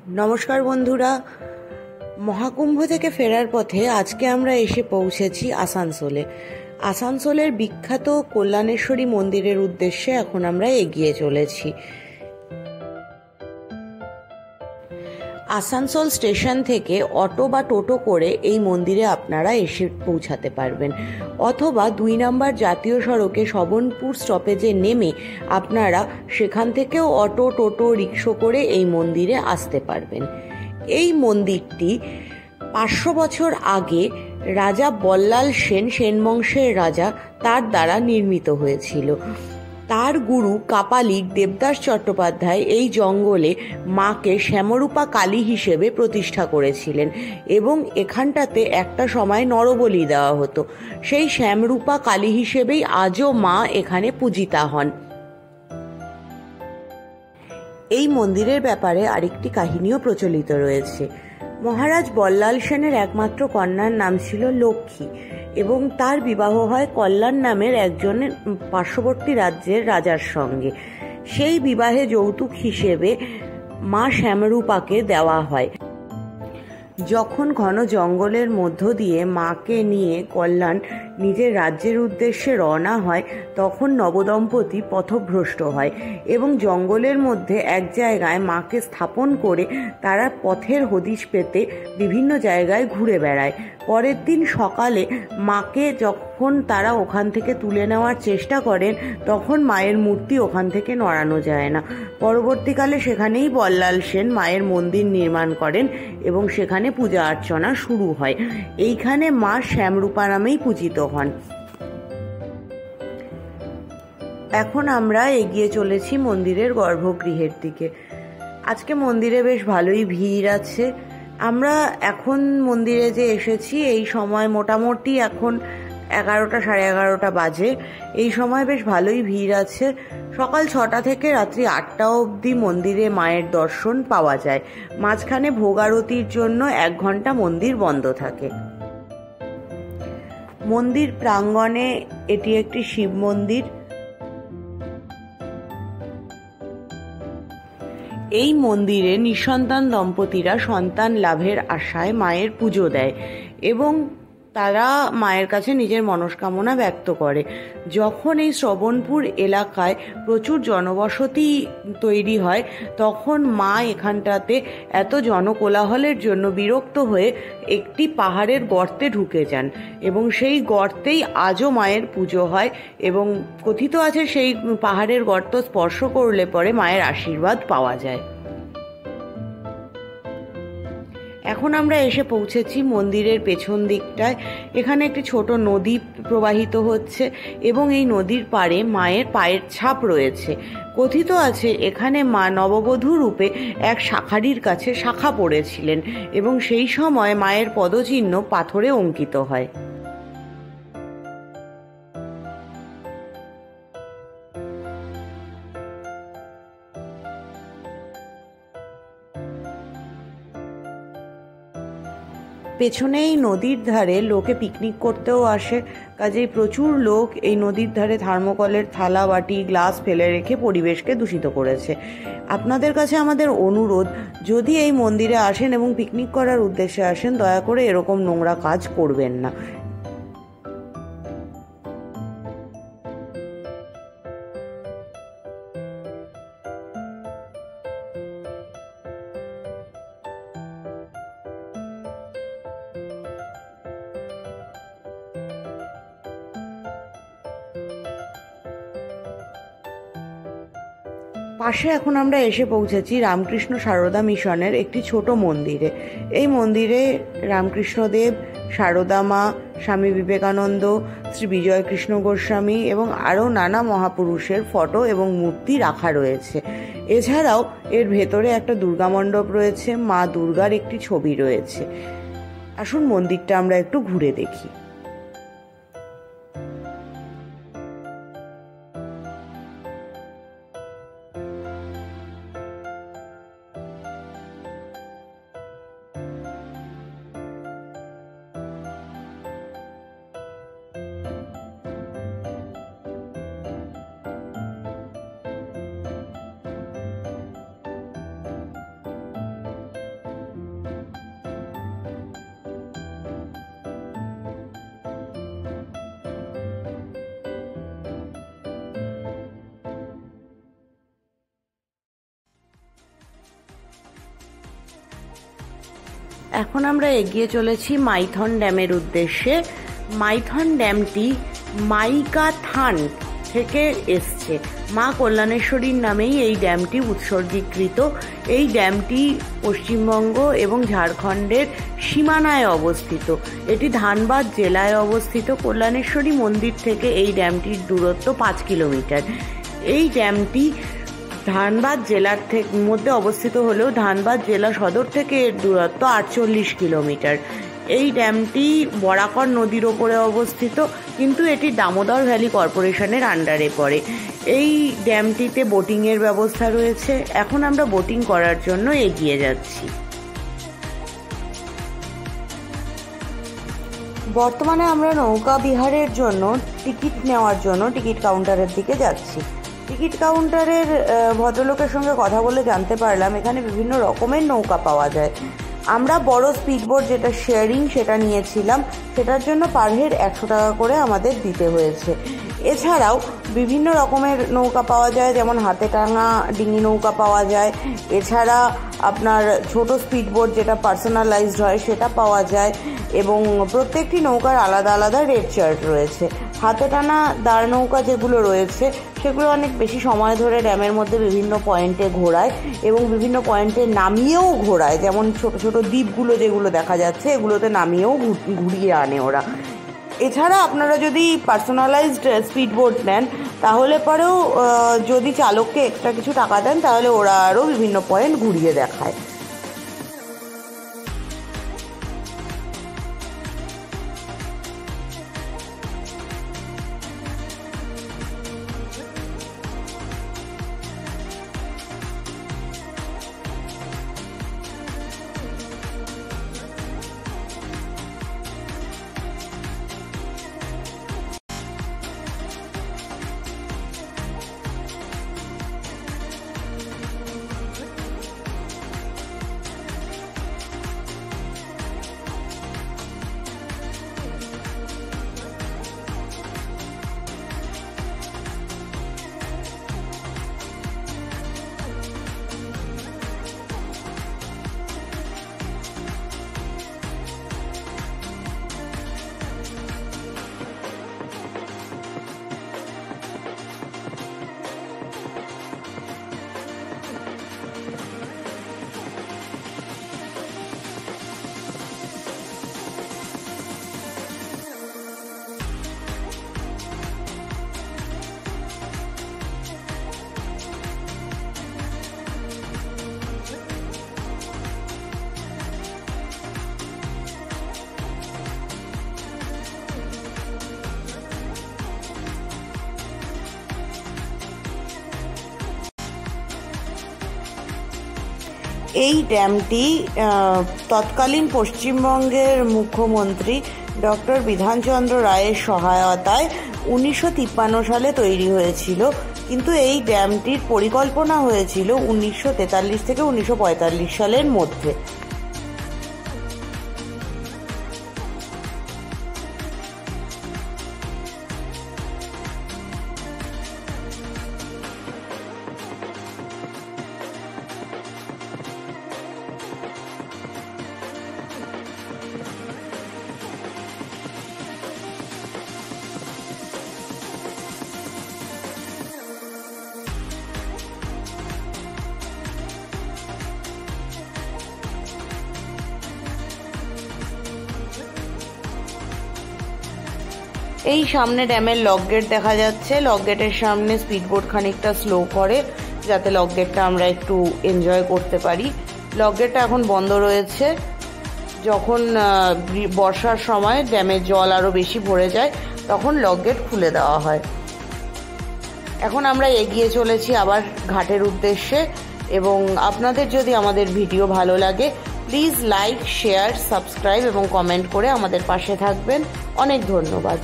নমস্কার বন্ধুরা, মহাকুম্ভ থেকে ফেরার পথে আজকে আমরা এসে পৌঁছেছি আসানসোলে। আসানসোলের বিখ্যাত কল্যাণেশ্বরী মন্দিরের উদ্দেশ্যে এখন আমরা এগিয়ে চলেছি। আসানসোল স্টেশন থেকে অটো বা টোটো করে এই মন্দিরে আপনারা এসে পৌঁছাতে পারবেন, অথবা 2 নম্বর জাতীয় সড়কে শোভনপুর স্টপেজে নেমে আপনারা সেখান থেকেও অটো, টোটো, রিক্সা করে এই মন্দিরে আসতে পারবেন। এই মন্দিরটি 500 বছর আগে রাজা বল্লাল সেন, সেন বংশের রাজা, তার দ্বারা নির্মিত হয়েছিল। তার গুরু কাপালিক দেবদাস চট্টোপাধ্যায় এই জঙ্গলে মাকে শ্যামরূপা কালী হিসেবে প্রতিষ্ঠা করেছিলেন এবং এখানটাতে একটা সময় নরবলি দেওয়া হতো। সেই শ্যামরূপা কালী হিসেবেই আজও মা এখানে পূজিতা হন। এই মন্দিরের ব্যাপারে আরেকটি কাহিনীও প্রচলিত রয়েছে। মহারাজ বল্লাল সেনের একমাত্র কন্যার নাম ছিল লক্ষ্মী এবং তার বিবাহ হয় কল্যাণ নামের একজন পার্শ্ববর্তী রাজ্যের রাজার সঙ্গে। সেই বিবাহে যৌতুক হিসেবে মা শ্যামরূপাকে দেওয়া হয়। যখন ঘন জঙ্গলের মধ্য দিয়ে মাকে নিয়ে কল্যাণ নিজের রাজ্যের উদ্দেশ্যে রওনা হয়, তখন নবদম্পতি পথভ্রষ্ট হয় এবং জঙ্গলের মধ্যে এক জায়গায় মাকে স্থাপন করে তারা পথের হদিশ পেতে বিভিন্ন জায়গায় ঘুরে বেড়ায়। পরের দিন সকালে মাকে যখন তারা ওখান থেকে তুলে নেওয়ার চেষ্টা করেন, তখন মায়ের মূর্তি ওখান থেকে নড়ানো যায় না। পরবর্তীকালে সেখানেই বল্লাল সেন মায়ের মন্দির নির্মাণ করেন এবং সেখানে পূজা অর্চনা শুরু হয়। এইখানে মা শ্যামরূপা নামেই পূজিত হন। এখন আমরা এগিয়ে চলেছি মন্দিরের গর্ভগৃহের দিকে। আজকে মন্দিরে বেশ ভালোই ভিড় আছে। আমরা এখন মন্দিরে যে এসেছি এই সময় মোটামুটি এখন 11টা সাড়ে 11টা বাজে। এই সময় বেশ ভালোই ভিড় আছে। সকাল 6টা থেকে রাত্রি 8টা অবধি মন্দিরে মায়ের দর্শন পাওয়া যায়। মাঝখানে ভোগ আরতির জন্য 1 ঘন্টা মন্দির বন্ধ থাকে। মন্দির প্রাঙ্গণে এটি একটি শিব মন্দির। এই মন্দিরে নিঃসন্তান দম্পতিরা সন্তান লাভের আশায় মায়ের পুজো দেয় এবং তারা মায়ের কাছে নিজের মনস্কামনা ব্যক্ত করে। যখন এই শ্রবণপুর এলাকায় প্রচুর জনবসতি তৈরি হয়, তখন মা এখানটাতে এত জনকোলাহলের জন্য বিরক্ত হয়ে একটি পাহাড়ের গর্তে ঢুকে যান এবং সেই গর্তেই আজও মায়ের পুজো হয় এবং কথিত আছে সেই পাহাড়ের গর্ত স্পর্শ করলে পরে মায়ের আশীর্বাদ পাওয়া যায়। এখন আমরা এসে পৌঁছেছি মন্দিরের পেছন দিকটায়। এখানে একটি ছোট নদী প্রবাহিত হচ্ছে এবং এই নদীর পাড়ে মায়ের পায়ের ছাপ রয়েছে। কথিত আছে এখানে মা নববধূ রূপে এক শাঁখারির কাছে শাঁখা পড়েছিলেন এবং সেই সময় মায়ের পদচিহ্ন পাথরে অঙ্কিত হয়। পেছনে এই নদীর ধারে লোকে পিকনিক করতেও আসে, কাজেই প্রচুর লোক এই নদীর ধারে থার্মোকলের থালা, বাটি, গ্লাস ফেলে রেখে পরিবেশকে দূষিত করেছে। আপনাদের কাছে আমাদের অনুরোধ, যদি এই মন্দিরে আসেন এবং পিকনিক করার উদ্দেশ্যে আসেন, দয়া করে এরকম নোংরা কাজ করবেন না। পাশে এখন আমরা এসে পৌঁছেছি রামকৃষ্ণ সারদা মিশনের একটি ছোট মন্দিরে। এই মন্দিরে রামকৃষ্ণদেব, সারদা মা, স্বামী বিবেকানন্দ, শ্রী বিজয় কৃষ্ণ গোস্বামী এবং আরও নানা মহাপুরুষের ফটো এবং মূর্তি রাখা রয়েছে। এছাড়াও এর ভেতরে একটা দুর্গা মণ্ডপ রয়েছে, মা দুর্গার একটি ছবি রয়েছে। আসুন মন্দিরটা আমরা একটু ঘুরে দেখি। এখন আমরা এগিয়ে চলেছি মাইথন ড্যামের উদ্দেশ্যে। মাইথন ড্যামটি মাইকাথান থেকে এসছে। মা কল্যাণেশ্বরীর নামেই এই ড্যামটি উৎসর্গীকৃত। এই ড্যামটি পশ্চিমবঙ্গ এবং ঝাড়খণ্ডের সীমানায় অবস্থিত। এটি ধানবাদ জেলায় অবস্থিত। কল্যাণেশ্বরী মন্দির থেকে এই ড্যামটির দূরত্ব 5 কিলোমিটার। এই ড্যামটি ধানবাদ জেলার মধ্যে অবস্থিত হলেও ধানবাদ জেলা সদর থেকে এর দূরত্ব 48 কিলোমিটার। এই ড্যামটি বরাকর নদীর ওপরে অবস্থিত, কিন্তু এটি দামোদর ভ্যালি কর্পোরেশনের আন্ডারে পড়ে। এই ড্যামটিতে বোটিংয়ের ব্যবস্থা রয়েছে। এখন আমরা বোটিং করার জন্য এগিয়ে যাচ্ছি। বর্তমানে আমরা নৌকা বিহারের জন্য টিকিট নেওয়ার জন্য টিকিট কাউন্টারের দিকে যাচ্ছি। টিকিট কাউন্টারের ভদ্রলোকের সঙ্গে কথা বলে জানতে পারলাম এখানে বিভিন্ন রকমের নৌকা পাওয়া যায়। আমরা বড় স্পিডবোট যেটা শেয়ারিং সেটা নিয়েছিলাম, সেটার জন্য পার হেড 100 টাকা করে আমাদের দিতে হয়েছে। এছাড়াও বিভিন্ন রকমের নৌকা পাওয়া যায়, যেমন হাতে টাঙা ডিঙি নৌকা পাওয়া যায়। এছাড়া আপনার ছোট স্পিডবোট যেটা পার্সোনালাইজড হয় সেটা পাওয়া যায়, এবং প্রত্যেকটি নৌকার আলাদা আলাদা রেট চার্ট রয়েছে। হাতে টানা দাঁড় নৌকা যেগুলো রয়েছে সেগুলো অনেক বেশি সময় ধরে ড্যামের মধ্যে বিভিন্ন পয়েন্টে ঘোরায় এবং বিভিন্ন পয়েন্টে নামিয়েও ঘোরায়, যেমন ছোট ছোট দ্বীপগুলো যেগুলো দেখা যাচ্ছে এগুলোতে নামিয়েও ঘুরিয়ে আনে ওরা। এছাড়া আপনারা যদি পার্সোনালাইজড স্পিডবোট নেন তাহলে পরেও যদি চালককে এক্সট্রা কিছু টাকা দেন তাহলে ওরা আরও বিভিন্ন পয়েন্ট ঘুরিয়ে দেখায়। এই ড্যামটি তৎকালীন পশ্চিমবঙ্গের মুখ্যমন্ত্রী ডক্টর বিধানচন্দ্র রায়ের সহায়তায় 1953 সালে তৈরি হয়েছিল, কিন্তু এই ড্যামটির পরিকল্পনা হয়েছিল 1943 থেকে 1945 সালের মধ্যে। এই সামনে ড্যামের লক গেট দেখা যাচ্ছে। লক গেটের সামনে স্পিডবোট খানিকটা স্লো করে যাতে লক গেটটা আমরা একটু এনজয় করতে পারি। লক গেটটা এখন বন্ধ রয়েছে। যখন বর্ষার সময় ড্যামের জল আরও বেশি ভরে যায় তখন লক গেট খুলে দেওয়া হয়। এখন আমরা এগিয়ে চলেছি আবার ঘাটের উদ্দেশ্যে, এবং আপনাদের যদি আমাদের ভিডিও ভালো লাগে প্লিজ লাইক, শেয়ার, সাবস্ক্রাইব এবং কমেন্ট করে আমাদের পাশে থাকবেন। অনেক ধন্যবাদ।